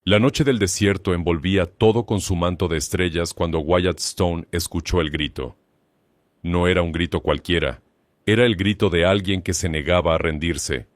La noche del desierto envolvía todo con su manto de estrellas cuando Wyatt Stone escuchó el grito. No era un grito cualquiera, era el grito de alguien que se negaba a rendirse.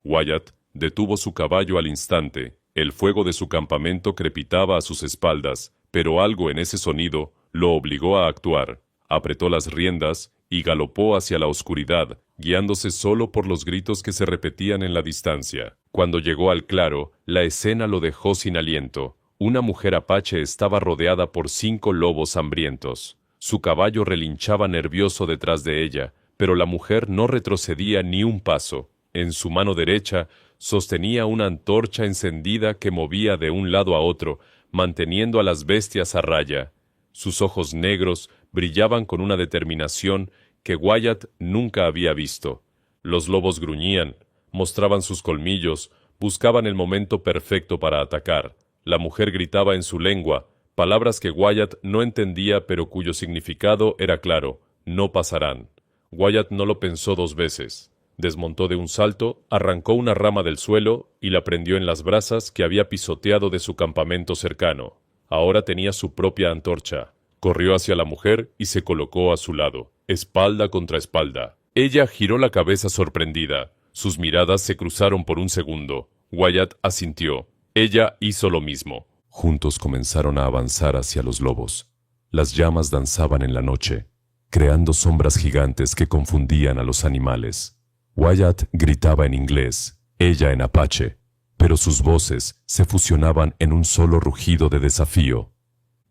Wyatt detuvo su caballo al instante. El fuego de su campamento crepitaba a sus espaldas, pero algo en ese sonido lo obligó a actuar. Apretó las riendas y galopó hacia la oscuridad, guiándose solo por los gritos que se repetían en la distancia. Cuando llegó al claro, la escena lo dejó sin aliento. Una mujer apache estaba rodeada por 5 lobos hambrientos. Su caballo relinchaba nervioso detrás de ella, pero la mujer no retrocedía ni un paso. En su mano derecha sostenía una antorcha encendida que movía de un lado a otro, manteniendo a las bestias a raya. Sus ojos negros brillaban con una determinación que Wyatt nunca había visto. Los lobos gruñían, mostraban sus colmillos, buscaban el momento perfecto para atacar. La mujer gritaba en su lengua, palabras que Wyatt no entendía pero cuyo significado era claro: no pasarán. Wyatt no lo pensó 2 veces. Desmontó de un salto, arrancó una rama del suelo y la prendió en las brasas que había pisoteado de su campamento cercano. Ahora tenía su propia antorcha. Corrió hacia la mujer y se colocó a su lado, espalda contra espalda. Ella giró la cabeza sorprendida. Sus miradas se cruzaron por un segundo. Wyatt asintió. Ella hizo lo mismo. Juntos comenzaron a avanzar hacia los lobos. Las llamas danzaban en la noche, creando sombras gigantes que confundían a los animales. Wyatt gritaba en inglés, ella en apache, pero sus voces se fusionaban en un solo rugido de desafío.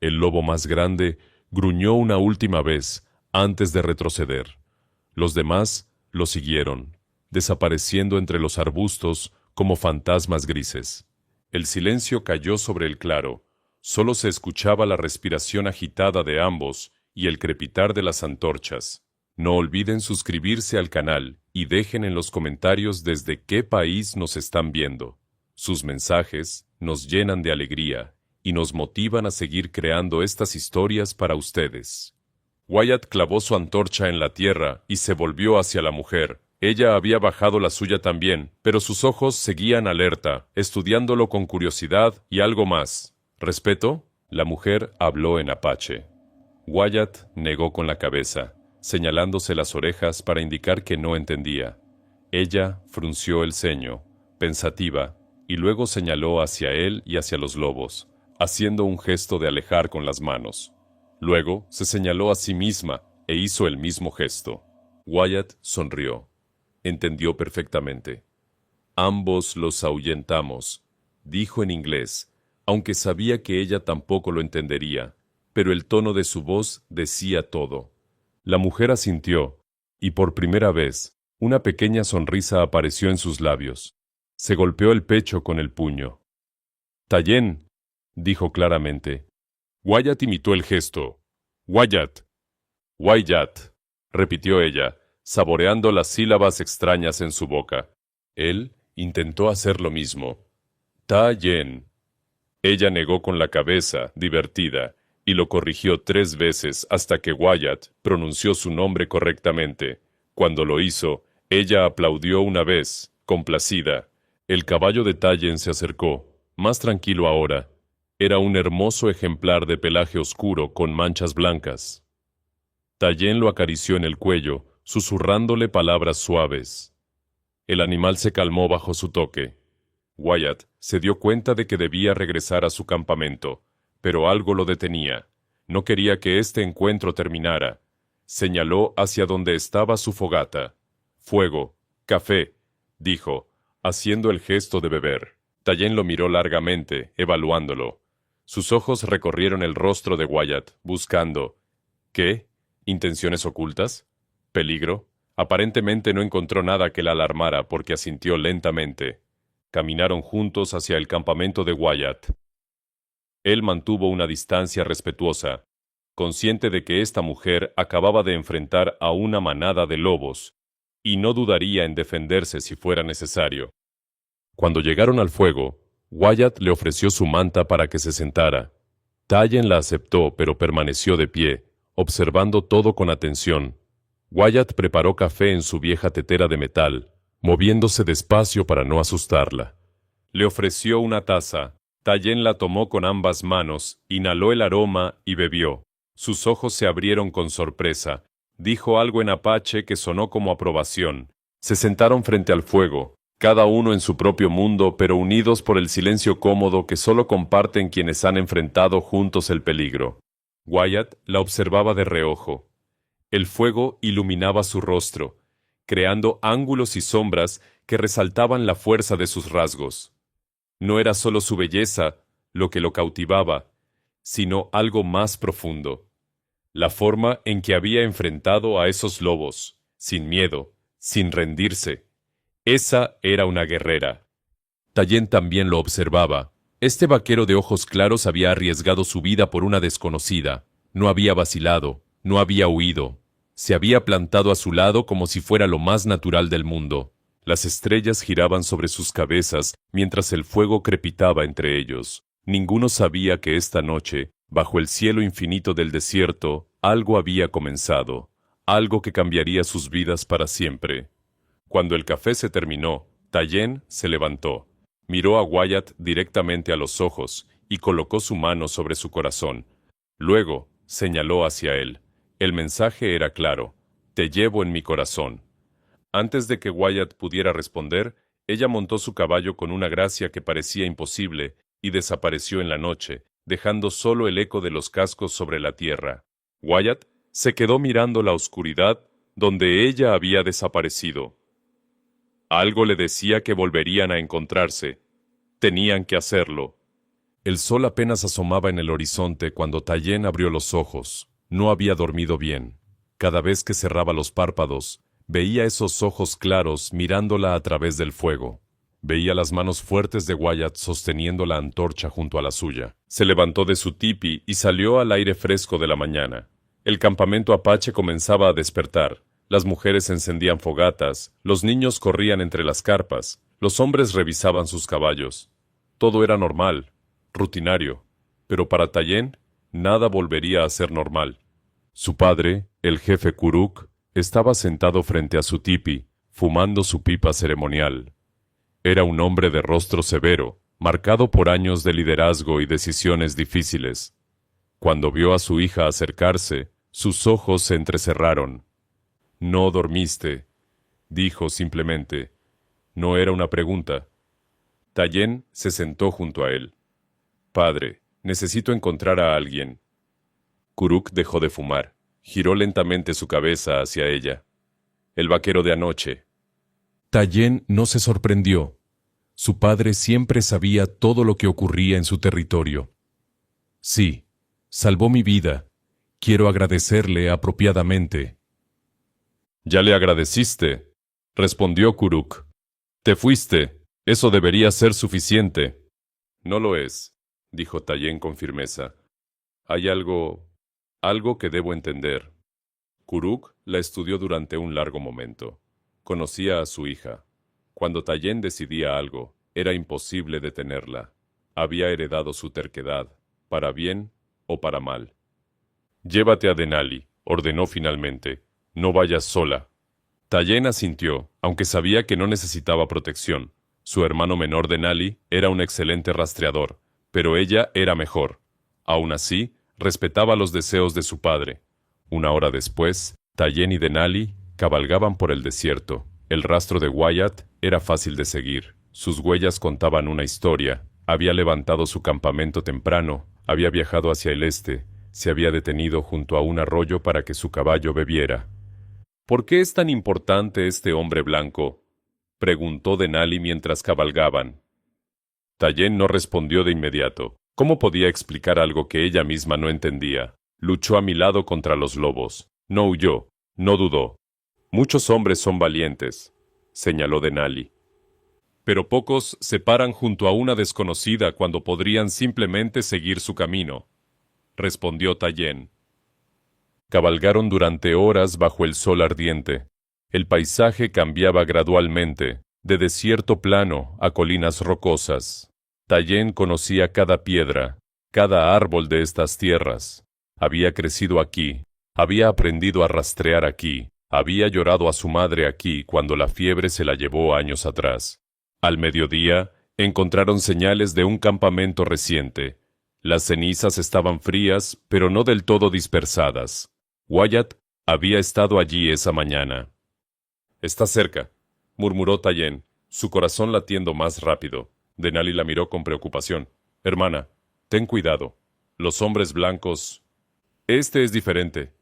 El lobo más grande gruñó una última vez antes de retroceder. Los demás lo siguieron, desapareciendo entre los arbustos como fantasmas grises. El silencio cayó sobre el claro. Solo se escuchaba la respiración agitada de ambos y el crepitar de las antorchas. No olviden suscribirse al canal y dejen en los comentarios desde qué país nos están viendo. Sus mensajes nos llenan de alegría y nos motivan a seguir creando estas historias para ustedes. Wyatt clavó su antorcha en la tierra y se volvió hacia la mujer. Ella había bajado la suya también, pero sus ojos seguían alerta, estudiándolo con curiosidad y algo más. ¿Respeto? La mujer habló en apache. Wyatt negó con la cabeza, señalándose las orejas para indicar que no entendía. Ella frunció el ceño, pensativa, y luego señaló hacia él y hacia los lobos, haciendo un gesto de alejar con las manos. Luego se señaló a sí misma e hizo el mismo gesto. Wyatt sonrió. Entendió perfectamente. Ambos los ahuyentamos, dijo en inglés, aunque sabía que ella tampoco lo entendería, pero el tono de su voz decía todo. La mujer asintió, y por primera vez, una pequeña sonrisa apareció en sus labios. Se golpeó el pecho con el puño. «Tayen», dijo claramente. Wyatt imitó el gesto. «Wyatt». «Wyatt», repitió ella, saboreando las sílabas extrañas en su boca. Él intentó hacer lo mismo. «Tayen». Ella negó con la cabeza, divertida, y lo corrigió 3 veces hasta que Wyatt pronunció su nombre correctamente. Cuando lo hizo, ella aplaudió una vez, complacida. El caballo de Tayen se acercó, más tranquilo ahora. Era un hermoso ejemplar de pelaje oscuro con manchas blancas. Tayen lo acarició en el cuello, susurrándole palabras suaves. El animal se calmó bajo su toque. Wyatt se dio cuenta de que debía regresar a su campamento, pero algo lo detenía. No quería que este encuentro terminara. Señaló hacia donde estaba su fogata. «Fuego, café», dijo, haciendo el gesto de beber. Tayen lo miró largamente, evaluándolo. Sus ojos recorrieron el rostro de Wyatt, buscando. ¿Qué? ¿Intenciones ocultas? ¿Peligro? Aparentemente no encontró nada que la alarmara porque asintió lentamente. Caminaron juntos hacia el campamento de Wyatt. Él mantuvo una distancia respetuosa, consciente de que esta mujer acababa de enfrentar a una manada de lobos, y no dudaría en defenderse si fuera necesario. Cuando llegaron al fuego, Wyatt le ofreció su manta para que se sentara. Tayen la aceptó, pero permaneció de pie, observando todo con atención. Wyatt preparó café en su vieja tetera de metal, moviéndose despacio para no asustarla. Le ofreció una taza, Tayen la tomó con ambas manos, inhaló el aroma y bebió. Sus ojos se abrieron con sorpresa. Dijo algo en apache que sonó como aprobación. Se sentaron frente al fuego, cada uno en su propio mundo, pero unidos por el silencio cómodo que solo comparten quienes han enfrentado juntos el peligro. Wyatt la observaba de reojo. El fuego iluminaba su rostro, creando ángulos y sombras que resaltaban la fuerza de sus rasgos. No era solo su belleza lo que lo cautivaba, sino algo más profundo. La forma en que había enfrentado a esos lobos, sin miedo, sin rendirse. Esa era una guerrera. Tayen también lo observaba. Este vaquero de ojos claros había arriesgado su vida por una desconocida. No había vacilado, no había huido. Se había plantado a su lado como si fuera lo más natural del mundo. Las estrellas giraban sobre sus cabezas mientras el fuego crepitaba entre ellos. Ninguno sabía que esta noche, bajo el cielo infinito del desierto, algo había comenzado, algo que cambiaría sus vidas para siempre. Cuando el café se terminó, Tayen se levantó, miró a Wyatt directamente a los ojos y colocó su mano sobre su corazón. Luego, señaló hacia él. El mensaje era claro: te llevo en mi corazón. Antes de que Wyatt pudiera responder, ella montó su caballo con una gracia que parecía imposible y desapareció en la noche, dejando solo el eco de los cascos sobre la tierra. Wyatt se quedó mirando la oscuridad donde ella había desaparecido. Algo le decía que volverían a encontrarse. Tenían que hacerlo. El sol apenas asomaba en el horizonte cuando Tayen abrió los ojos. No había dormido bien. Cada vez que cerraba los párpados, veía esos ojos claros mirándola a través del fuego. Veía las manos fuertes de Wyatt sosteniendo la antorcha junto a la suya. Se levantó de su tipi y salió al aire fresco de la mañana. El campamento apache comenzaba a despertar. Las mujeres encendían fogatas, los niños corrían entre las carpas, los hombres revisaban sus caballos. Todo era normal, rutinario, pero para Tayen nada volvería a ser normal. Su padre, el jefe Kuruk, estaba sentado frente a su tipi, fumando su pipa ceremonial. Era un hombre de rostro severo, marcado por años de liderazgo y decisiones difíciles. Cuando vio a su hija acercarse, sus ojos se entrecerraron. «No dormiste», dijo simplemente. No era una pregunta. Tayen se sentó junto a él. «Padre, necesito encontrar a alguien». Kuruk dejó de fumar. Giró lentamente su cabeza hacia ella. «El vaquero de anoche». Tayen no se sorprendió. Su padre siempre sabía todo lo que ocurría en su territorio. «Sí, salvó mi vida. Quiero agradecerle apropiadamente». «Ya le agradeciste», respondió Kuruk. «Te fuiste. Eso debería ser suficiente». «No lo es», dijo Tayen con firmeza. «Hay algo que debo entender». Kuruk la estudió durante un largo momento. Conocía a su hija. Cuando Tayen decidía algo, era imposible detenerla. Había heredado su terquedad, para bien o para mal. «Llévate a Denali», ordenó finalmente. «No vayas sola». Tayen asintió, aunque sabía que no necesitaba protección. Su hermano menor Denali era un excelente rastreador, pero ella era mejor. Aún así, respetaba los deseos de su padre. Una hora después, Tayen y Denali cabalgaban por el desierto. El rastro de Wyatt era fácil de seguir. Sus huellas contaban una historia. Había levantado su campamento temprano, había viajado hacia el este, se había detenido junto a un arroyo para que su caballo bebiera. «¿Por qué es tan importante este hombre blanco?», preguntó Denali mientras cabalgaban. Tayen no respondió de inmediato. ¿Cómo podía explicar algo que ella misma no entendía? Luchó a mi lado contra los lobos. No huyó, no dudó. «Muchos hombres son valientes», señaló Denali. «Pero pocos se paran junto a una desconocida cuando podrían simplemente seguir su camino», respondió Tayen. Cabalgaron durante horas bajo el sol ardiente. El paisaje cambiaba gradualmente, de desierto plano a colinas rocosas. Tayen conocía cada piedra, cada árbol de estas tierras. Había crecido aquí, había aprendido a rastrear aquí, había llorado a su madre aquí cuando la fiebre se la llevó años atrás. Al mediodía, Encontraron señales de un campamento reciente. Las cenizas estaban frías, pero no del todo dispersadas. Wyatt había estado allí esa mañana. «Está cerca», murmuró Tayen, su corazón latiendo más rápido. Denali la miró con preocupación. «Hermana, ten cuidado. Los hombres blancos...» «Este es diferente»,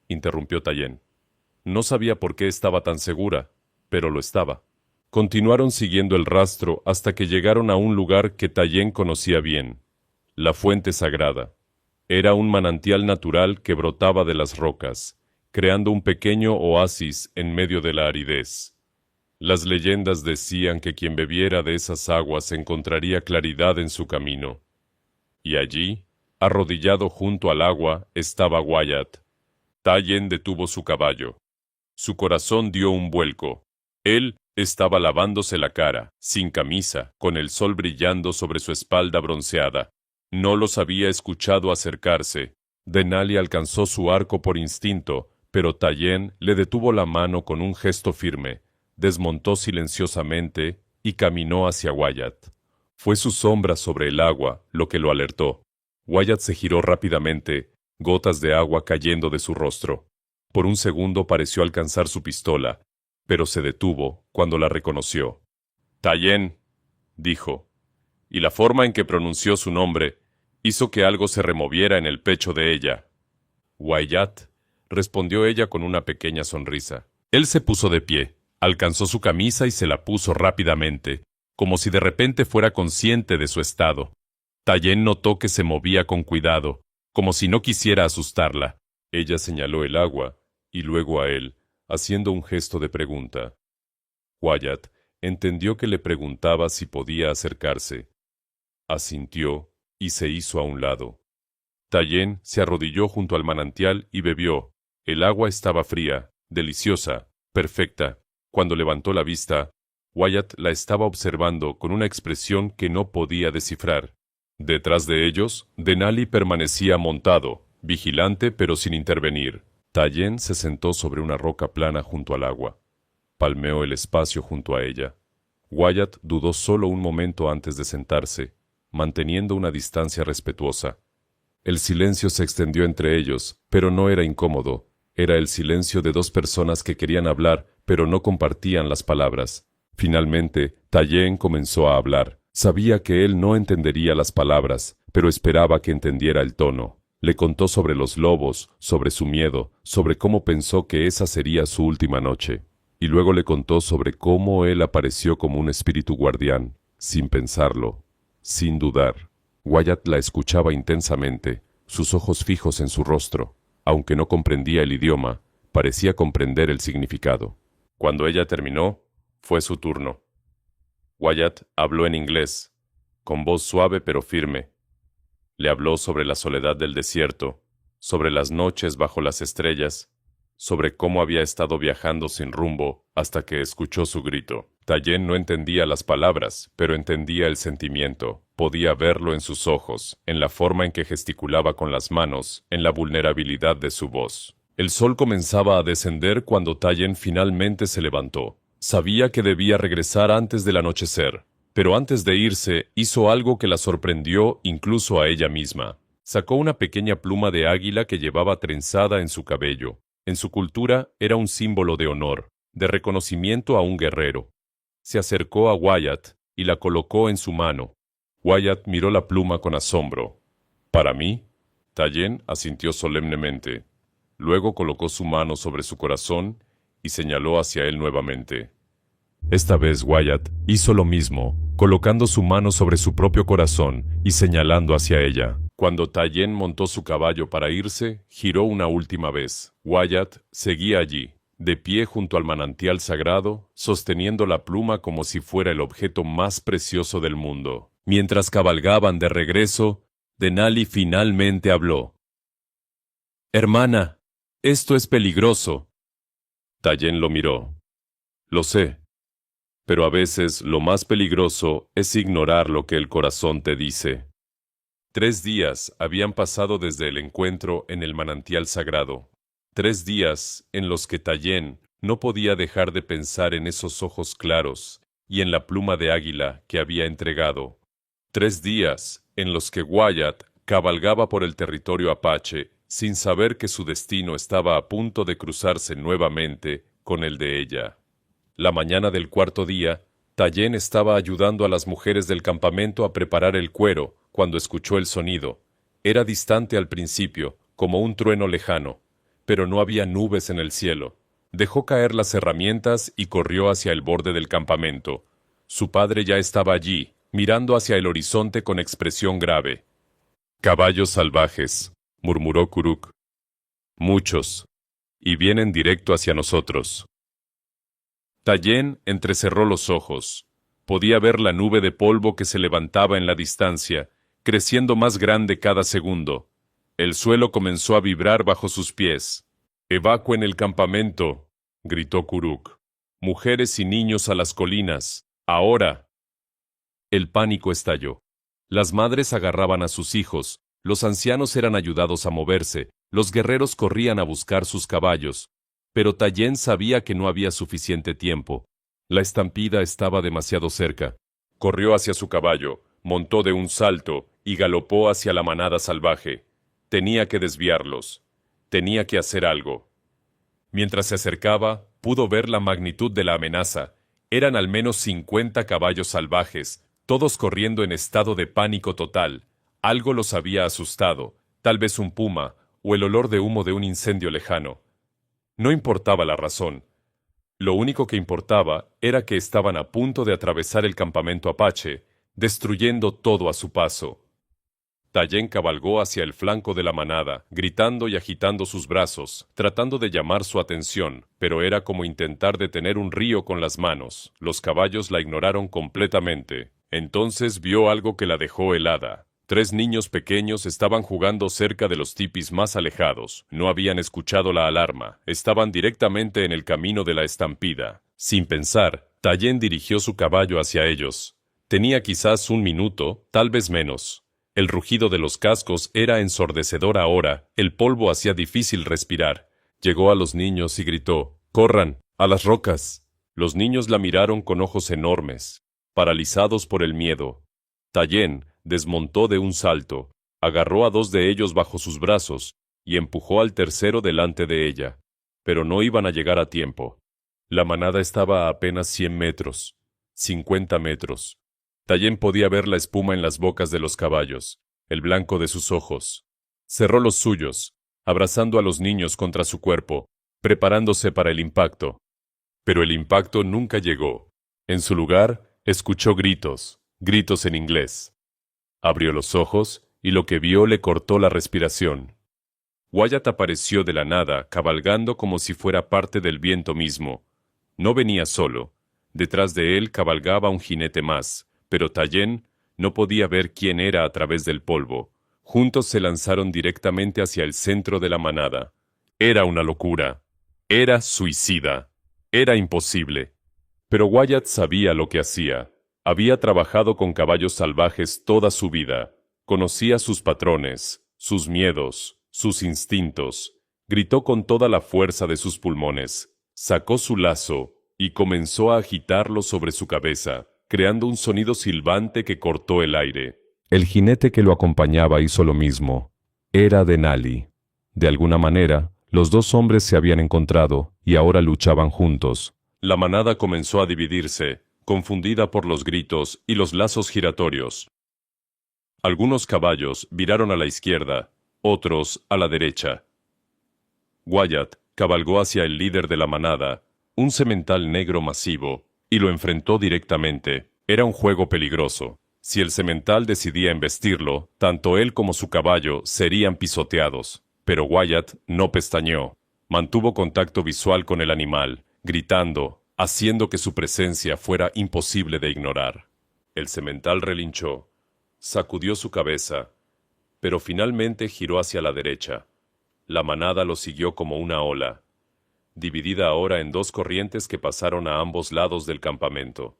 interrumpió Tayen. No sabía por qué estaba tan segura, pero lo estaba. Continuaron siguiendo el rastro hasta que llegaron a un lugar que Tayen conocía bien. La fuente sagrada. Era un manantial natural que brotaba de las rocas, creando un pequeño oasis en medio de la aridez. Las leyendas decían que quien bebiera de esas aguas encontraría claridad en su camino. Y allí, arrodillado junto al agua, estaba Wyatt. Tayen detuvo su caballo. Su corazón dio un vuelco. Él estaba lavándose la cara, sin camisa, con el sol brillando sobre su espalda bronceada. No los había escuchado acercarse. Denali alcanzó su arco por instinto, pero Tayen le detuvo la mano con un gesto firme, desmontó silenciosamente y caminó hacia Wyatt. Fue su sombra sobre el agua lo que lo alertó. Wyatt se giró rápidamente, gotas de agua cayendo de su rostro. Por un segundo pareció alcanzar su pistola, pero se detuvo cuando la reconoció. «Tayen», dijo, y la forma en que pronunció su nombre hizo que algo se removiera en el pecho de ella. «Wyatt», respondió ella con una pequeña sonrisa. Él se puso de pie, alcanzó su camisa y se la puso rápidamente, como si de repente fuera consciente de su estado. Tayen notó que se movía con cuidado, como si no quisiera asustarla. Ella señaló el agua, y luego a él, haciendo un gesto de pregunta. Wyatt entendió que le preguntaba si podía acercarse. Asintió y se hizo a un lado. Tayen se arrodilló junto al manantial y bebió. El agua estaba fría, deliciosa, perfecta. Cuando levantó la vista, Wyatt la estaba observando con una expresión que no podía descifrar. Detrás de ellos, Denali permanecía montado, vigilante pero sin intervenir. Tayen se sentó sobre una roca plana junto al agua. Palmeó el espacio junto a ella. Wyatt dudó solo un momento antes de sentarse, manteniendo una distancia respetuosa. El silencio se extendió entre ellos, pero no era incómodo. Era el silencio de dos personas que querían hablar, pero no compartían las palabras. Finalmente, Tayen comenzó a hablar. Sabía que él no entendería las palabras, pero esperaba que entendiera el tono. Le contó sobre los lobos, sobre su miedo, sobre cómo pensó que esa sería su última noche. Y luego le contó sobre cómo él apareció como un espíritu guardián, sin pensarlo, sin dudar. Wyatt la escuchaba intensamente, sus ojos fijos en su rostro. Aunque no comprendía el idioma, parecía comprender el significado. Cuando ella terminó, fue su turno. Wyatt habló en inglés, con voz suave pero firme. Le habló sobre la soledad del desierto, sobre las noches bajo las estrellas, sobre cómo había estado viajando sin rumbo hasta que escuchó su grito. Tayen no entendía las palabras, pero entendía el sentimiento. Podía verlo en sus ojos, en la forma en que gesticulaba con las manos, en la vulnerabilidad de su voz. El sol comenzaba a descender cuando Tayen finalmente se levantó. Sabía que debía regresar antes del anochecer, pero antes de irse hizo algo que la sorprendió incluso a ella misma. Sacó una pequeña pluma de águila que llevaba trenzada en su cabello. En su cultura era un símbolo de honor, de reconocimiento a un guerrero. Se acercó a Wyatt y la colocó en su mano. Wyatt miró la pluma con asombro. «¿Para mí?» Tayen asintió solemnemente. Luego colocó su mano sobre su corazón y señaló hacia él nuevamente. Esta vez Wyatt hizo lo mismo, colocando su mano sobre su propio corazón y señalando hacia ella. Cuando Tayen montó su caballo para irse, giró una última vez. Wyatt seguía allí, de pie junto al manantial sagrado, sosteniendo la pluma como si fuera el objeto más precioso del mundo. Mientras cabalgaban de regreso, Denali finalmente habló. «Hermana, esto es peligroso». Tayen lo miró. «Lo sé, pero a veces lo más peligroso es ignorar lo que el corazón te dice». 3 días habían pasado desde el encuentro en el manantial sagrado. 3 días en los que Tayen no podía dejar de pensar en esos ojos claros y en la pluma de águila que había entregado. 3 días en los que Wyatt cabalgaba por el territorio apache sin saber que su destino estaba a punto de cruzarse nuevamente con el de ella. La mañana del 4.º día, Tayen estaba ayudando a las mujeres del campamento a preparar el cuero cuando escuchó el sonido. Era distante al principio, como un trueno lejano, pero no había nubes en el cielo. Dejó caer las herramientas y corrió hacia el borde del campamento. Su padre ya estaba allí, mirando hacia el horizonte con expresión grave. «Caballos salvajes», murmuró Kuruk. «Muchos, y vienen directo hacia nosotros». Tayen entrecerró los ojos. Podía ver la nube de polvo que se levantaba en la distancia, creciendo más grande cada segundo. El suelo comenzó a vibrar bajo sus pies. «Evacúen el campamento», gritó Kuruk. «Mujeres y niños a las colinas. Ahora». El pánico estalló. Las madres agarraban a sus hijos, los ancianos eran ayudados a moverse, los guerreros corrían a buscar sus caballos. Pero Tayen sabía que no había suficiente tiempo. La estampida estaba demasiado cerca. Corrió hacia su caballo, montó de un salto y galopó hacia la manada salvaje. Tenía que desviarlos. Tenía que hacer algo. Mientras se acercaba, pudo ver la magnitud de la amenaza. Eran al menos 50 caballos salvajes, todos corriendo en estado de pánico total. Algo los había asustado, tal vez un puma o el olor de humo de un incendio lejano. No importaba la razón. Lo único que importaba era que estaban a punto de atravesar el campamento apache, destruyendo todo a su paso. Tayen cabalgó hacia el flanco de la manada, gritando y agitando sus brazos, tratando de llamar su atención, pero era como intentar detener un río con las manos. Los caballos la ignoraron completamente. Entonces vio algo que la dejó helada. 3 niños pequeños estaban jugando cerca de los tipis más alejados. No habían escuchado la alarma. Estaban directamente en el camino de la estampida. Sin pensar, Tayen dirigió su caballo hacia ellos. Tenía quizás 1 minuto, tal vez menos. El rugido de los cascos era ensordecedor ahora. El polvo hacía difícil respirar. Llegó a los niños y gritó: «¡Corran! ¡A las rocas!». Los niños la miraron con ojos enormes, paralizados por el miedo. Tayen desmontó de un salto, agarró a 2 de ellos bajo sus brazos y empujó al tercero delante de ella. Pero no iban a llegar a tiempo. La manada estaba a apenas 100 metros, 50 metros. Tayen podía ver la espuma en las bocas de los caballos, el blanco de sus ojos. Cerró los suyos, abrazando a los niños contra su cuerpo, preparándose para el impacto. Pero el impacto nunca llegó. En su lugar, escuchó gritos en inglés. Abrió los ojos y lo que vio le cortó la respiración. Wyatt apareció de la nada, cabalgando como si fuera parte del viento mismo. No venía solo. Detrás de él cabalgaba un jinete más, pero Tayen no podía ver quién era a través del polvo. Juntos se lanzaron directamente hacia el centro de la manada. Era una locura. Era suicida. Era imposible. Pero Wyatt sabía lo que hacía. Había trabajado con caballos salvajes toda su vida. Conocía sus patrones, sus miedos, sus instintos. Gritó con toda la fuerza de sus pulmones. Sacó su lazo y comenzó a agitarlo sobre su cabeza, creando un sonido silbante que cortó el aire. El jinete que lo acompañaba hizo lo mismo. Era Denali. De alguna manera, los 2 hombres se habían encontrado y ahora luchaban juntos. La manada comenzó a dividirse, confundida por los gritos y los lazos giratorios. Algunos caballos viraron a la izquierda, otros a la derecha. Wyatt cabalgó hacia el líder de la manada, un semental negro masivo, y lo enfrentó directamente. Era un juego peligroso. Si el semental decidía embestirlo, tanto él como su caballo serían pisoteados. Pero Wyatt no pestañeó. Mantuvo contacto visual con el animal, gritando, haciendo que su presencia fuera imposible de ignorar. El semental relinchó, sacudió su cabeza, pero finalmente giró hacia la derecha. La manada lo siguió como una ola, dividida ahora en 2 corrientes que pasaron a ambos lados del campamento.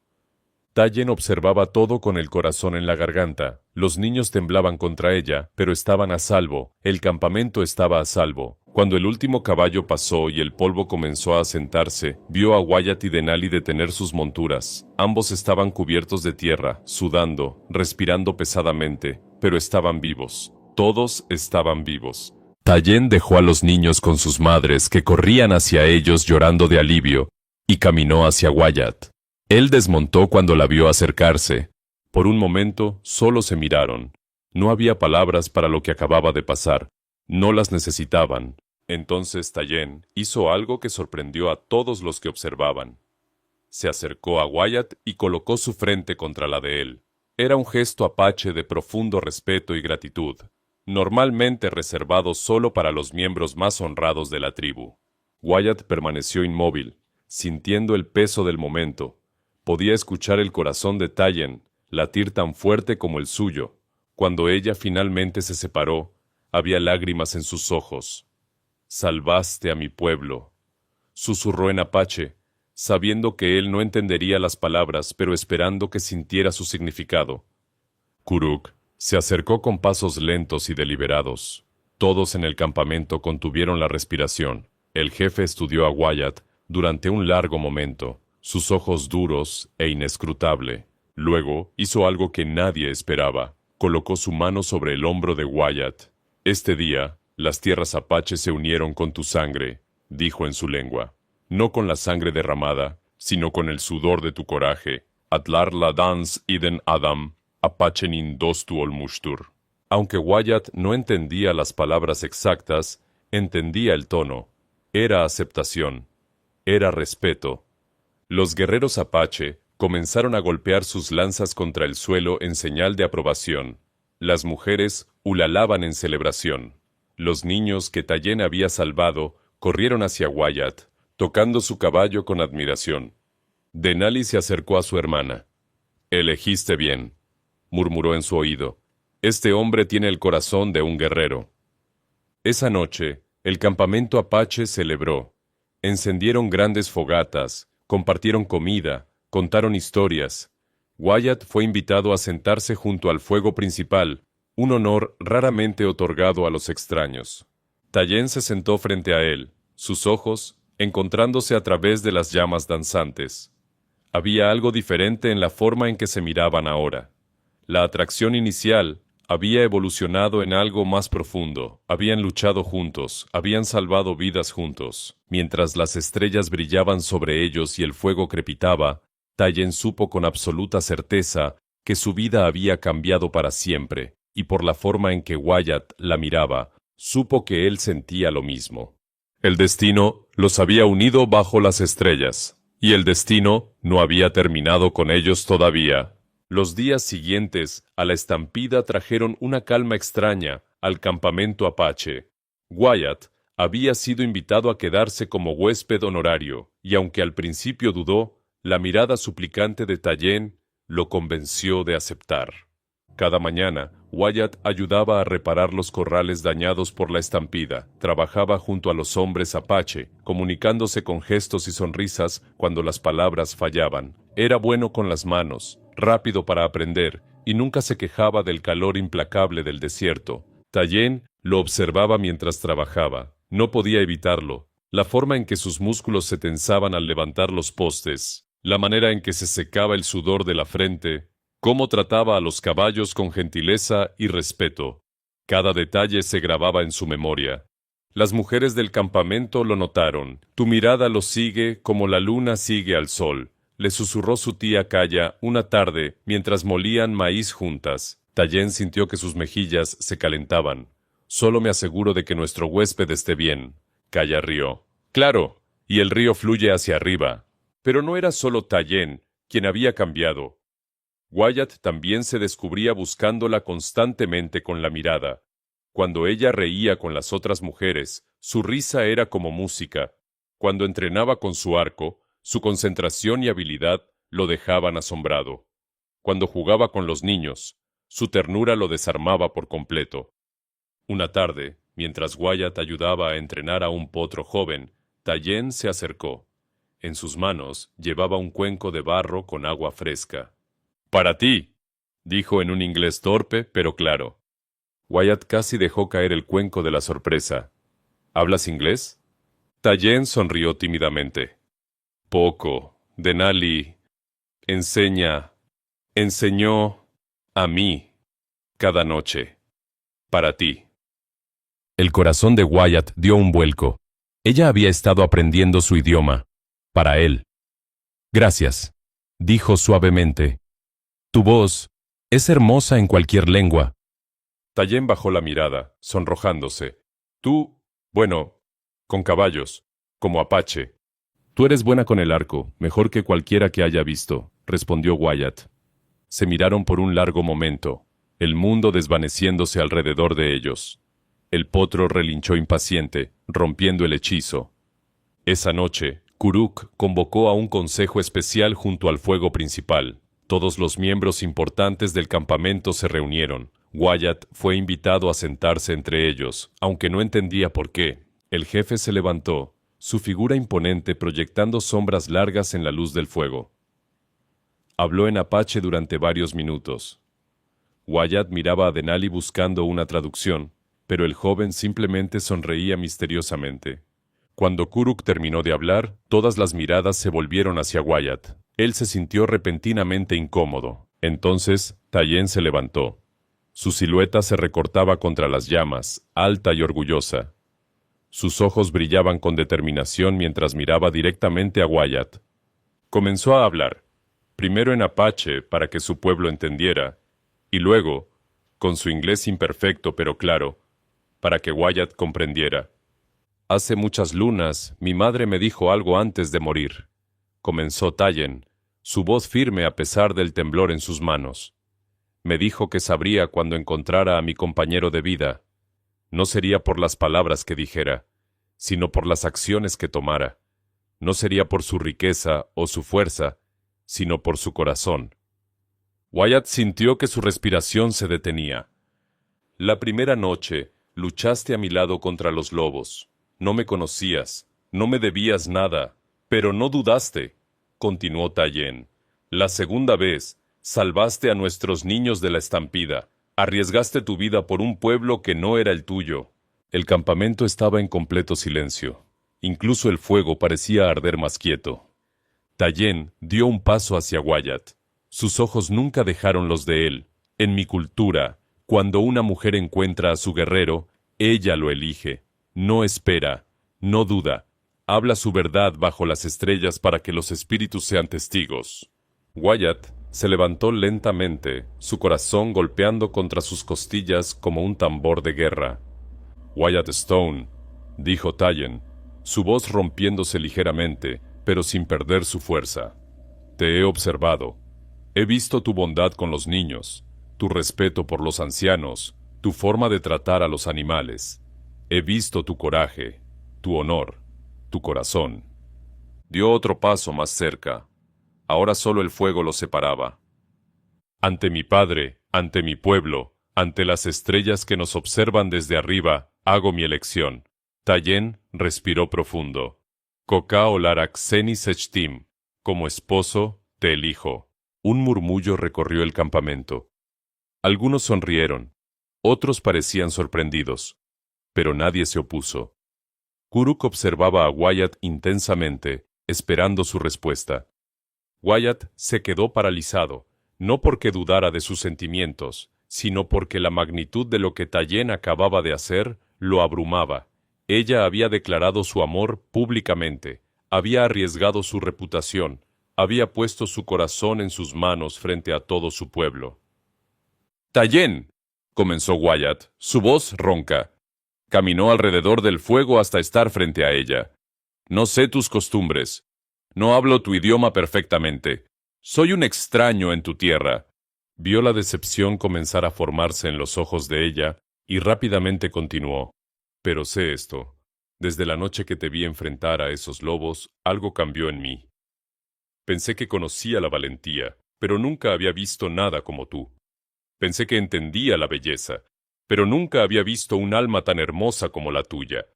Tayen observaba todo con el corazón en la garganta. Los niños temblaban contra ella, pero estaban a salvo. El campamento estaba a salvo. Cuando el último caballo pasó y el polvo comenzó a asentarse, vio a Wyatt y Denali detener sus monturas. Ambos estaban cubiertos de tierra, sudando, respirando pesadamente, pero estaban vivos. Todos estaban vivos. Tallien dejó a los niños con sus madres, que corrían hacia ellos llorando de alivio, y caminó hacia Wyatt. Él desmontó cuando la vio acercarse. Por un momento, solo se miraron. No había palabras para lo que acababa de pasar. No las necesitaban. Entonces Tallien hizo algo que sorprendió a todos los que observaban. Se acercó a Wyatt y colocó su frente contra la de él. Era un gesto apache de profundo respeto y gratitud, normalmente reservado solo para los miembros más honrados de la tribu. Wyatt permaneció inmóvil, sintiendo el peso del momento. Podía escuchar el corazón de Tallien latir tan fuerte como el suyo. Cuando ella finalmente se separó, había lágrimas en sus ojos. «Salvaste a mi pueblo», susurró en apache, sabiendo que él no entendería las palabras, pero esperando que sintiera su significado. Kuruk se acercó con pasos lentos y deliberados. Todos en el campamento contuvieron la respiración. El jefe estudió a Wyatt durante un largo momento, sus ojos duros e inescrutable. Luego hizo algo que nadie esperaba. Colocó su mano sobre el hombro de Wyatt. «Este día, las tierras apaches se unieron con tu sangre», dijo en su lengua. «No con la sangre derramada, sino con el sudor de tu coraje. Atlar la dans iden Adam, apachenin dostu olmushtur». Aunque Wyatt no entendía las palabras exactas, entendía el tono. Era aceptación. Era respeto. Los guerreros apache comenzaron a golpear sus lanzas contra el suelo en señal de aprobación. Las mujeres ulalaban en celebración. Los niños que Tallien había salvado corrieron hacia Wyatt, tocando su caballo con admiración. Denali se acercó a su hermana. «Elegiste bien», murmuró en su oído. «Este hombre tiene el corazón de un guerrero». Esa noche, el campamento apache celebró. Encendieron grandes fogatas, compartieron comida, contaron historias. Wyatt fue invitado a sentarse junto al fuego principal, un honor raramente otorgado a los extraños. Tallien se sentó frente a él, sus ojos encontrándose a través de las llamas danzantes. Había algo diferente en la forma en que se miraban ahora. La atracción inicial había evolucionado en algo más profundo. Habían luchado juntos, habían salvado vidas juntos. Mientras las estrellas brillaban sobre ellos y el fuego crepitaba, Tallien supo con absoluta certeza que su vida había cambiado para siempre, y por la forma en que Wyatt la miraba, supo que él sentía lo mismo. El destino los había unido bajo las estrellas, y el destino no había terminado con ellos todavía. Los días siguientes a la estampida trajeron una calma extraña al campamento apache. Wyatt había sido invitado a quedarse como huésped honorario, y aunque al principio dudó, la mirada suplicante de Tallien lo convenció de aceptar. Cada mañana, Wyatt ayudaba a reparar los corrales dañados por la estampida. Trabajaba junto a los hombres apache, comunicándose con gestos y sonrisas cuando las palabras fallaban. Era bueno con las manos, rápido para aprender, y nunca se quejaba del calor implacable del desierto. Tallien lo observaba mientras trabajaba. No podía evitarlo. La forma en que sus músculos se tensaban al levantar los postes, la manera en que se secaba el sudor de la frente, cómo trataba a los caballos con gentileza y respeto. Cada detalle se grababa en su memoria. Las mujeres del campamento lo notaron. «Tu mirada lo sigue como la luna sigue al sol», le susurró su tía Kaya una tarde mientras molían maíz juntas. Tallien sintió que sus mejillas se calentaban. «Solo me aseguro de que nuestro huésped esté bien». Kaya rió. «Claro, y el río fluye hacia arriba». Pero no era solo Tallien quien había cambiado. Wyatt también se descubría buscándola constantemente con la mirada. Cuando ella reía con las otras mujeres, su risa era como música. Cuando entrenaba con su arco, su concentración y habilidad lo dejaban asombrado. Cuando jugaba con los niños, su ternura lo desarmaba por completo. Una tarde, mientras Wyatt ayudaba a entrenar a un potro joven, Tallien se acercó. En sus manos llevaba un cuenco de barro con agua fresca. «Para ti», dijo en un inglés torpe pero claro. Wyatt casi dejó caer el cuenco de la sorpresa. ¿Hablas inglés? Tayen sonrió tímidamente. Poco. Denali enseñó a mí cada noche. Para ti. El corazón de Wyatt dio un vuelco. Ella había estado aprendiendo su idioma. Para él. Gracias, dijo suavemente. Tu voz es hermosa en cualquier lengua. Tayen bajó la mirada, sonrojándose. Tú, bueno, con caballos, como Apache. Tú eres buena con el arco, mejor que cualquiera que haya visto, respondió Wyatt. Se miraron por un largo momento, el mundo desvaneciéndose alrededor de ellos. El potro relinchó impaciente, rompiendo el hechizo. Esa noche, Kuruk convocó a un consejo especial junto al fuego principal. Todos los miembros importantes del campamento se reunieron. Wyatt fue invitado a sentarse entre ellos, aunque no entendía por qué. El jefe se levantó, su figura imponente proyectando sombras largas en la luz del fuego. Habló en apache durante varios minutos. Wyatt miraba a Denali buscando una traducción, pero el joven simplemente sonreía misteriosamente. Cuando Kuruk terminó de hablar, todas las miradas se volvieron hacia Wyatt. Él se sintió repentinamente incómodo. Entonces, Tayen se levantó. Su silueta se recortaba contra las llamas, alta y orgullosa. Sus ojos brillaban con determinación mientras miraba directamente a Wyatt. Comenzó a hablar, primero en apache para que su pueblo entendiera, y luego, con su inglés imperfecto pero claro, para que Wyatt comprendiera. Hace muchas lunas, mi madre me dijo algo antes de morir. Comenzó Tayen, su voz firme a pesar del temblor en sus manos. Me dijo que sabría cuando encontrara a mi compañero de vida. No sería por las palabras que dijera, sino por las acciones que tomara. No sería por su riqueza o su fuerza, sino por su corazón. Wyatt sintió que su respiración se detenía. La primera noche, luchaste a mi lado contra los lobos. No me conocías, no me debías nada, pero no dudaste, continuó Tayen. La segunda vez, salvaste a nuestros niños de la estampida. Arriesgaste tu vida por un pueblo que no era el tuyo. El campamento estaba en completo silencio. Incluso el fuego parecía arder más quieto. Tayen dio un paso hacia Wyatt. Sus ojos nunca dejaron los de él. En mi cultura, cuando una mujer encuentra a su guerrero, ella lo elige. No espera, no duda. Habla su verdad bajo las estrellas para que los espíritus sean testigos. Wyatt se levantó lentamente, su corazón golpeando contra sus costillas como un tambor de guerra. Wyatt Stone, dijo Tayen, su voz rompiéndose ligeramente, pero sin perder su fuerza. Te he observado. He visto tu bondad con los niños, tu respeto por los ancianos, tu forma de tratar a los animales. He visto tu coraje, tu honor, tu corazón. Dio otro paso más cerca. Ahora solo el fuego los separaba. Ante mi padre, ante mi pueblo, ante las estrellas que nos observan desde arriba, hago mi elección. Tayen respiró profundo. Kokao Larak Seni Sechtim, como esposo, te elijo. Un murmullo recorrió el campamento. Algunos sonrieron, otros parecían sorprendidos, pero nadie se opuso. Kuruk observaba a Wyatt intensamente, esperando su respuesta. Wyatt se quedó paralizado, no porque dudara de sus sentimientos, sino porque la magnitud de lo que Tayen acababa de hacer lo abrumaba. Ella había declarado su amor públicamente, había arriesgado su reputación, había puesto su corazón en sus manos frente a todo su pueblo. «Tayen», comenzó Wyatt, su voz ronca. Caminó alrededor del fuego hasta estar frente a ella. «No sé tus costumbres. No hablo tu idioma perfectamente. Soy un extraño en tu tierra». Vio la decepción comenzar a formarse en los ojos de ella y rápidamente continuó. «Pero sé esto. Desde la noche que te vi enfrentar a esos lobos, algo cambió en mí. Pensé que conocía la valentía, pero nunca había visto nada como tú. Pensé que entendía la belleza, pero nunca había visto un alma tan hermosa como la tuya».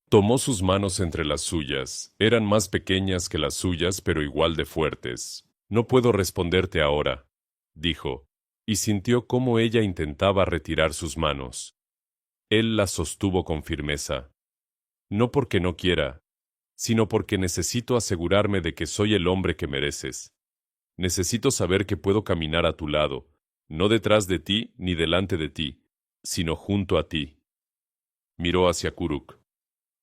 Tomó sus manos entre las suyas. Eran más pequeñas que las suyas, pero igual de fuertes. «No puedo responderte ahora», dijo, y sintió cómo ella intentaba retirar sus manos. Él las sostuvo con firmeza. No porque no quiera, sino porque necesito asegurarme de que soy el hombre que mereces. Necesito saber que puedo caminar a tu lado, no detrás de ti ni delante de ti, sino junto a ti. Miró hacia Kuruk.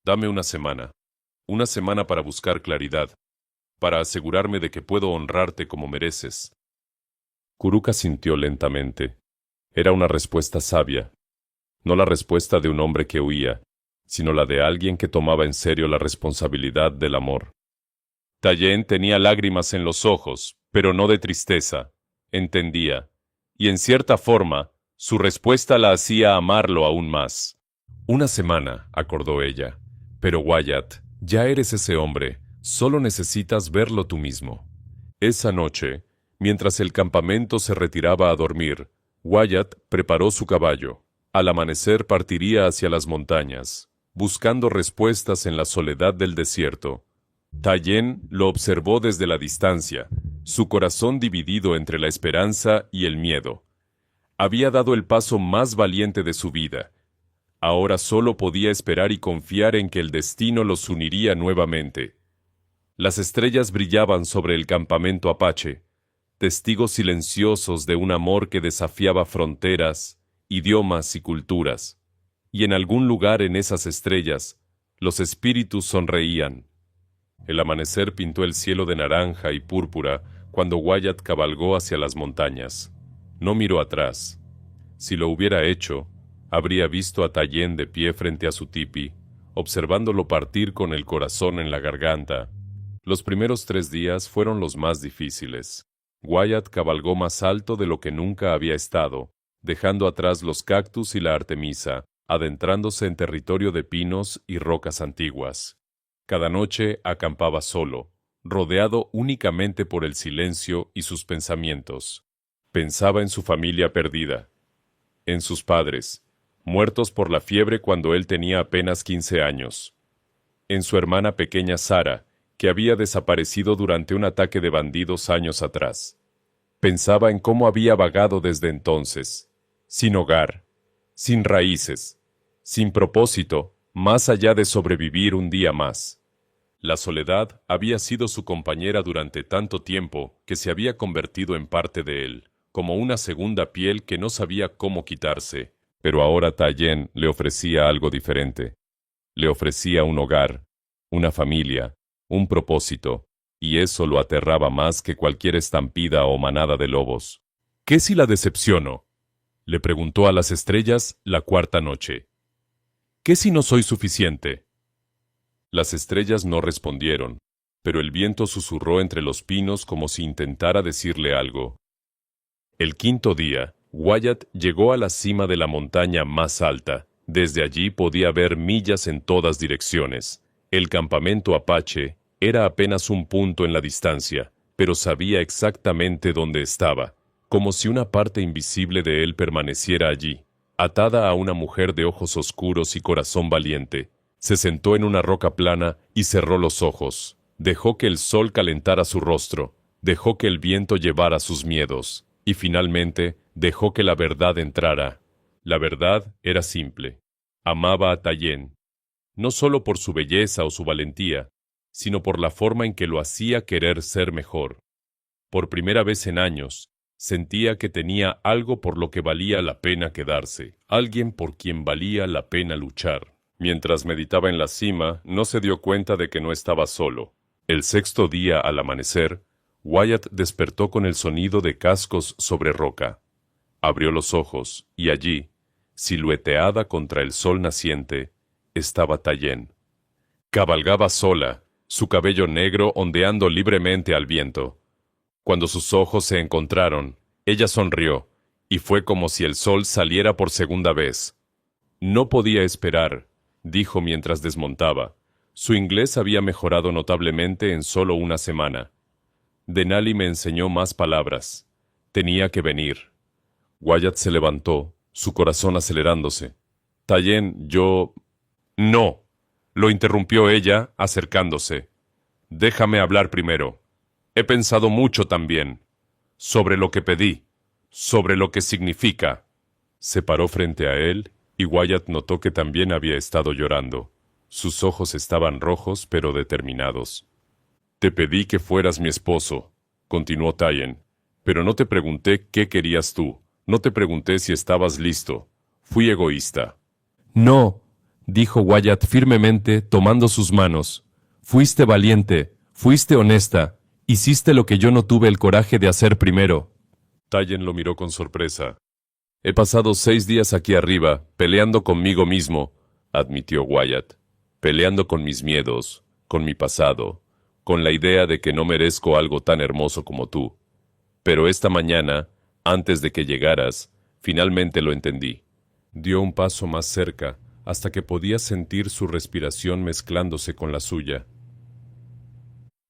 Dame una semana para buscar claridad, para asegurarme de que puedo honrarte como mereces. Kuruk asintió lentamente. Era una respuesta sabia, no la respuesta de un hombre que huía, sino la de alguien que tomaba en serio la responsabilidad del amor. Tayen tenía lágrimas en los ojos, pero no de tristeza. Entendía, y en cierta forma, su respuesta la hacía amarlo aún más. Una semana, acordó ella. Pero Wyatt, ya eres ese hombre, solo necesitas verlo tú mismo. Esa noche, mientras el campamento se retiraba a dormir, Wyatt preparó su caballo. Al amanecer partiría hacia las montañas, buscando respuestas en la soledad del desierto. Tayen lo observó desde la distancia, su corazón dividido entre la esperanza y el miedo. Había dado el paso más valiente de su vida. Ahora solo podía esperar y confiar en que el destino los uniría nuevamente. Las estrellas brillaban sobre el campamento apache, testigos silenciosos de un amor que desafiaba fronteras, idiomas y culturas. Y en algún lugar en esas estrellas, los espíritus sonreían. El amanecer pintó el cielo de naranja y púrpura cuando Wyatt cabalgó hacia las montañas. No miró atrás. Si lo hubiera hecho, habría visto a Tayen de pie frente a su tipi, observándolo partir con el corazón en la garganta. Los primeros 3 días fueron los más difíciles. Wyatt cabalgó más alto de lo que nunca había estado, dejando atrás los cactus y la artemisa, adentrándose en territorio de pinos y rocas antiguas. Cada noche acampaba solo, rodeado únicamente por el silencio y sus pensamientos. Pensaba en su familia perdida, en sus padres, muertos por la fiebre cuando él tenía apenas 15 años, en su hermana pequeña Sara, que había desaparecido durante un ataque de bandidos años atrás. Pensaba en cómo había vagado desde entonces, sin hogar, sin raíces, sin propósito, más allá de sobrevivir un día más. La soledad había sido su compañera durante tanto tiempo que se había convertido en parte de él, como una segunda piel que no sabía cómo quitarse. Pero ahora Tayen le ofrecía algo diferente. Le ofrecía un hogar, una familia, un propósito, y eso lo aterraba más que cualquier estampida o manada de lobos. ¿Qué si la decepciono?, le preguntó a las estrellas la 4ª noche. ¿Qué si no soy suficiente? Las estrellas no respondieron, pero el viento susurró entre los pinos como si intentara decirle algo. El 5.º día, Wyatt llegó a la cima de la montaña más alta. Desde allí podía ver millas en todas direcciones. El campamento apache era apenas un punto en la distancia, pero sabía exactamente dónde estaba, como si una parte invisible de él permaneciera allí, atada a una mujer de ojos oscuros y corazón valiente. Se sentó en una roca plana y cerró los ojos. Dejó que el sol calentara su rostro, dejó que el viento llevara sus miedos, y finalmente dejó que la verdad entrara. La verdad era simple. Amaba a Tayen, no solo por su belleza o su valentía, sino por la forma en que lo hacía querer ser mejor. Por primera vez en años, sentía que tenía algo por lo que valía la pena quedarse, alguien por quien valía la pena luchar. Mientras meditaba en la cima, no se dio cuenta de que no estaba solo. El 6.º día al amanecer, Wyatt despertó con el sonido de cascos sobre roca. Abrió los ojos, y allí, silueteada contra el sol naciente, estaba Tayen. Cabalgaba sola, su cabello negro ondeando libremente al viento. Cuando sus ojos se encontraron, ella sonrió, y fue como si el sol saliera por segunda vez. No podía esperar, dijo mientras desmontaba. Su inglés había mejorado notablemente en solo una semana. Denali me enseñó más palabras. Tenía que venir. Wyatt se levantó, su corazón acelerándose. Tayen, yo... No, lo interrumpió ella, acercándose. Déjame hablar primero. He pensado mucho también. Sobre lo que pedí. Sobre lo que significa. Se paró frente a él y Wyatt notó que también había estado llorando. Sus ojos estaban rojos pero determinados. Te pedí que fueras mi esposo, continuó Tyen, pero no te pregunté qué querías tú. No te pregunté si estabas listo. Fui egoísta. No, dijo Wyatt firmemente, tomando sus manos. Fuiste valiente, fuiste honesta, hiciste lo que yo no tuve el coraje de hacer primero. Tyen lo miró con sorpresa. He pasado 6 días aquí arriba, peleando conmigo mismo, admitió Wyatt. Peleando con mis miedos, con mi pasado, con la idea de que no merezco algo tan hermoso como tú. Pero esta mañana, antes de que llegaras, finalmente lo entendí. Dio un paso más cerca, hasta que podía sentir su respiración mezclándose con la suya.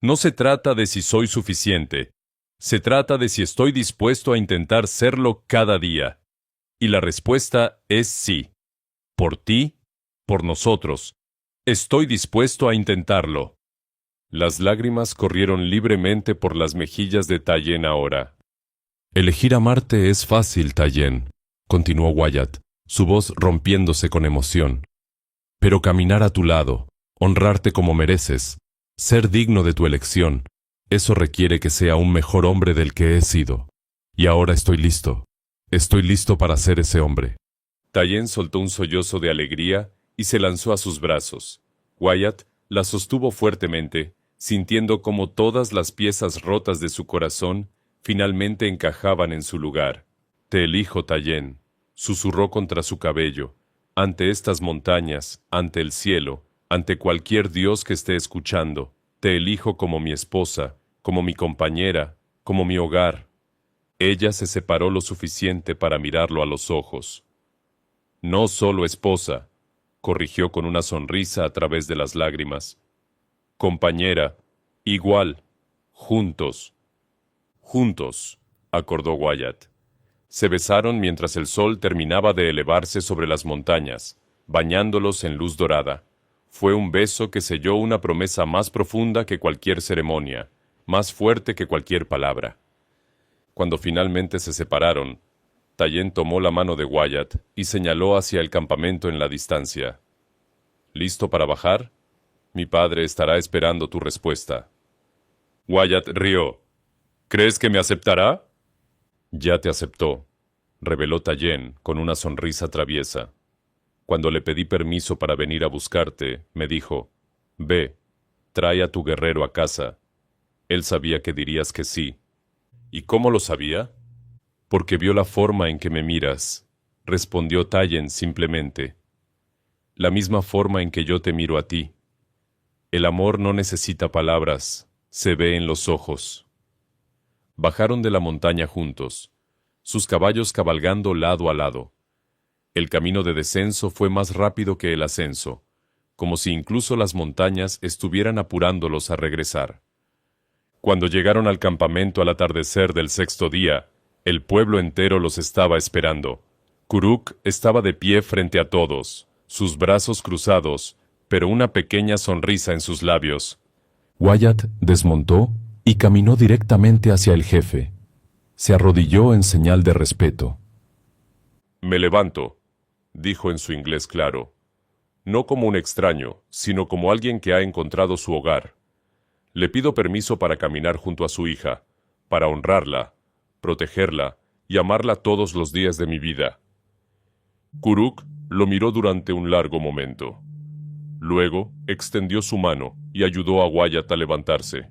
No se trata de si soy suficiente. Se trata de si estoy dispuesto a intentar serlo cada día. Y la respuesta es sí. Por ti, por nosotros. Estoy dispuesto a intentarlo. Las lágrimas corrieron libremente por las mejillas de Tyen ahora. Elegir amarte es fácil, Tyen, continuó Wyatt, su voz rompiéndose con emoción. Pero caminar a tu lado, honrarte como mereces, ser digno de tu elección, eso requiere que sea un mejor hombre del que he sido. Y ahora estoy listo. Estoy listo para ser ese hombre. Tyen soltó un sollozo de alegría y se lanzó a sus brazos. Wyatt la sostuvo fuertemente, sintiendo cómo todas las piezas rotas de su corazón finalmente encajaban en su lugar. Te elijo, Tyen, susurró contra su cabello. Ante estas montañas, ante el cielo, ante cualquier dios que esté escuchando, te elijo como mi esposa, como mi compañera, como mi hogar. Ella se separó lo suficiente para mirarlo a los ojos. No solo esposa, corrigió con una sonrisa a través de las lágrimas. Compañera, igual, juntos. Juntos, acordó Wyatt. Se besaron mientras el sol terminaba de elevarse sobre las montañas, bañándolos en luz dorada. Fue un beso que selló una promesa más profunda que cualquier ceremonia, más fuerte que cualquier palabra. Cuando finalmente se separaron, Tyen tomó la mano de Wyatt y señaló hacia el campamento en la distancia. ¿Listo para bajar? Mi padre estará esperando tu respuesta. Wyatt rió. ¿Crees que me aceptará? Ya te aceptó, reveló Tyen con una sonrisa traviesa. Cuando le pedí permiso para venir a buscarte, me dijo, ve, trae a tu guerrero a casa. Él sabía que dirías que sí. ¿Y cómo lo sabía? Porque vio la forma en que me miras, respondió Tyen simplemente. La misma forma en que yo te miro a ti. El amor no necesita palabras, se ve en los ojos. Bajaron de la montaña juntos, sus caballos cabalgando lado a lado. El camino de descenso fue más rápido que el ascenso, como si incluso las montañas estuvieran apurándolos a regresar. Cuando llegaron al campamento al atardecer del 6º día, el pueblo entero los estaba esperando. Kuruk estaba de pie frente a todos, sus brazos cruzados, pero una pequeña sonrisa en sus labios. Wyatt desmontó y caminó directamente hacia el jefe. Se arrodilló en señal de respeto. Me levanto, dijo en su inglés claro, no como un extraño, sino como alguien que ha encontrado su hogar. Le pido permiso para caminar junto a su hija, para honrarla, protegerla y amarla todos los días de mi vida. Kuruk lo miró durante un largo momento. Luego extendió su mano y ayudó a Wyatt a levantarse.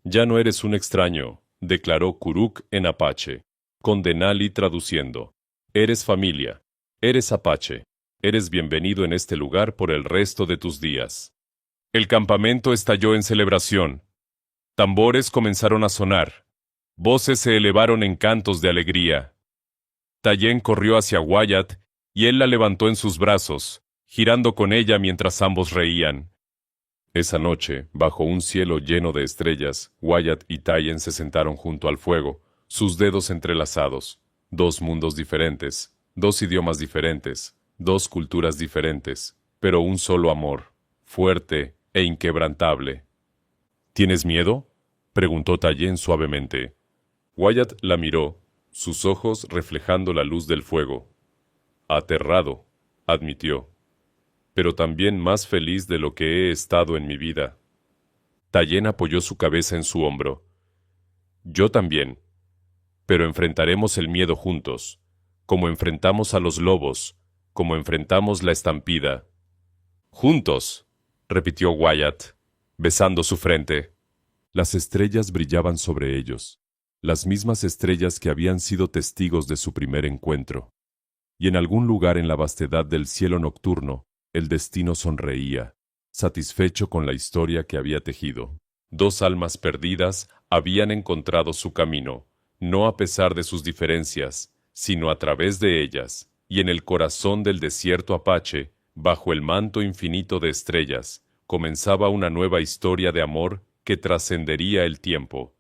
Ya no eres un extraño, declaró Kuruk en apache, con Denali traduciendo. Eres familia, eres apache, eres bienvenido en este lugar por el resto de tus días. El campamento estalló en celebración. Tambores comenzaron a sonar. Voces se elevaron en cantos de alegría. Tyen corrió hacia Wyatt y él la levantó en sus brazos, girando con ella mientras ambos reían. Esa noche, bajo un cielo lleno de estrellas, Wyatt y Tyen se sentaron junto al fuego, sus dedos entrelazados. 2 mundos diferentes, 2 idiomas diferentes, 2 culturas diferentes, pero un solo amor, fuerte e inquebrantable. ¿Tienes miedo?, preguntó Tyen suavemente. Wyatt la miró, sus ojos reflejando la luz del fuego. Aterrado, admitió. pero también más feliz de lo que he estado en mi vida. Tayen apoyó su cabeza en su hombro. Yo también. Pero enfrentaremos el miedo juntos, como enfrentamos a los lobos, como enfrentamos la estampida. Juntos, repitió Wyatt, besando su frente. Las estrellas brillaban sobre ellos, las mismas estrellas que habían sido testigos de su primer encuentro. Y en algún lugar en la vastedad del cielo nocturno, el destino sonreía, satisfecho con la historia que había tejido. Dos almas perdidas habían encontrado su camino, no a pesar de sus diferencias, sino a través de ellas, y en el corazón del desierto apache, bajo el manto infinito de estrellas, comenzaba una nueva historia de amor que trascendería el tiempo.